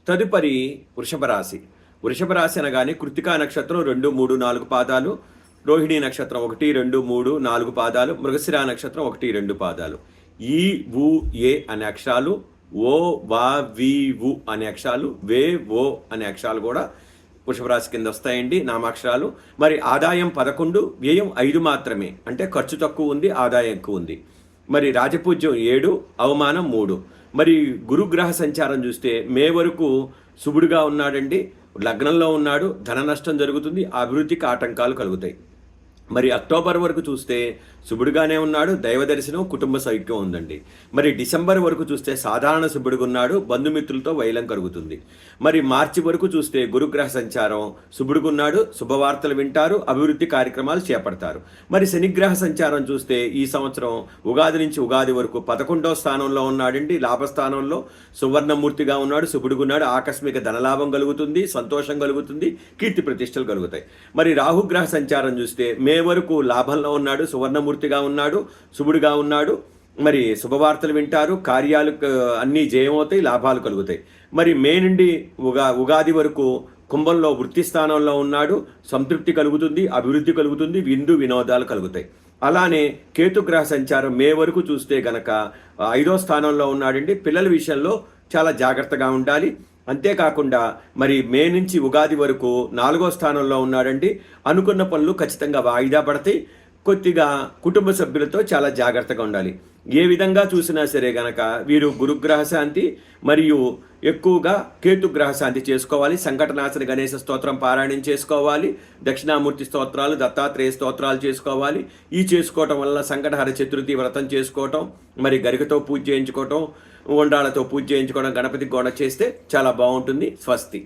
తదుపరి వృషభ రాశి. వృషభ రాశి అనగానే కృత్తికా నక్షత్రం 2, 3, 4 పాదాలు, రోహిణీ నక్షత్రం 1, 2, 3, 4 పాదాలు, మృగశిర నక్షత్రం 1, 2 పాదాలు. ఈ ఊ ఏ అనే అక్షరాలు, ఓ వా వి వు అనే అక్షరాలు, వే ఓ అనే అక్షరాలు కూడా వృషభ రాశి కింద వస్తాయండి, నామాక్షరాలు. మరి ఆదాయం 11, వ్యయం 5 మాత్రమే. అంటే ఖర్చు తక్కువ ఉంది, ఆదాయం ఎక్కువ ఉంది. మరి రాజపూజ్యం 7, అవమానం 3. మరి గురుగ్రహ సంచారం చూస్తే మే వరకు శుభుడుగా ఉన్నాడండి, లగ్నంలో ఉన్నాడు, ధన నష్టం జరుగుతుంది, అభివృద్ధికి ఆటంకాలు కలుగుతాయి. మరి అక్టోబర్ వరకు చూస్తే శుభుడుగానే ఉన్నాడు, దైవ దర్శనం, కుటుంబ సౌఖ్యం ఉందండి. మరి డిసెంబర్ వరకు చూస్తే సాధారణ శుభుడుగా ఉన్నాడు, బంధుమిత్రులతో వైలం కలుగుతుంది. మరి మార్చి వరకు చూస్తే గురుగ్రహ సంచారం శుభుడుగున్నాడు, శుభవార్తలు వింటారు, అభివృద్ధి కార్యక్రమాలు చేపడతారు. మరి శనిగ్రహ సంచారం చూస్తే ఈ సంవత్సరం ఉగాది నుంచి ఉగాది వరకు 11వ స్థానంలో ఉన్నాడండి, లాభస్థానంలో సువర్ణమూర్తిగా ఉన్నాడు, శుభుడుగున్నాడు, ఆకస్మిక ధనలాభం కలుగుతుంది, సంతోషం కలుగుతుంది, కీర్తి ప్రతిష్టలు కలుగుతాయి. మరి రాహుగ్రహ సంచారం చూస్తే మే వరకు లాభంలో ఉన్నాడు, సువర్ణమూర్తిగా ఉన్నాడు, శుభుడుగా ఉన్నాడు. మరి శుభవార్తలు వింటారు, కార్యాలు అన్నీ జయమవుతాయి, లాభాలు కలుగుతాయి. మరి మే నుండి ఉగాది వరకు కుంభంలో వృత్తి స్థానంలో ఉన్నాడు, సంతృప్తి కలుగుతుంది, అభివృద్ధి కలుగుతుంది, విందు వినోదాలు కలుగుతాయి. అలానే కేతుగ్రహ సంచారం మే వరకు చూస్తే గనక 5వ స్థానంలో ఉన్నాడండి. పిల్లల విషయంలో చాలా జాగ్రత్తగా ఉండాలి. అంతేకాకుండా మరి మే నుంచి ఉగాది వరకు 4వ స్థానంలో ఉన్నాడండి. అనుకున్న పనులు ఖచ్చితంగా వాయిదా పడతాయి. కొద్దిగా కుటుంబ సభ్యులతో చాలా జాగ్రత్తగా ఉండాలి. ఏ విధంగా చూసినా సరే గనక వీరు గురుగ్రహ శాంతి మరియు ఎక్కువగా కేతుగ్రహ శాంతి చేసుకోవాలి. సంకటనాశన గణేశ స్తోత్రం పారాయణం చేసుకోవాలి. దక్షిణామూర్తి స్తోత్రాలు, దత్తాత్రేయ స్తోత్రాలు చేసుకోవాలి. ఈ చేసుకోవటం వల్ల సంకటహర చతుర్థి వ్రతం చేసుకోవటం, మరి గరికతో పూజ చేయించుకోవటం, ఉండాలతో పూజ చేయించుకోవడం, గణపతికి గోడ చేస్తే చాలా బాగుంటుంది. స్వస్తి.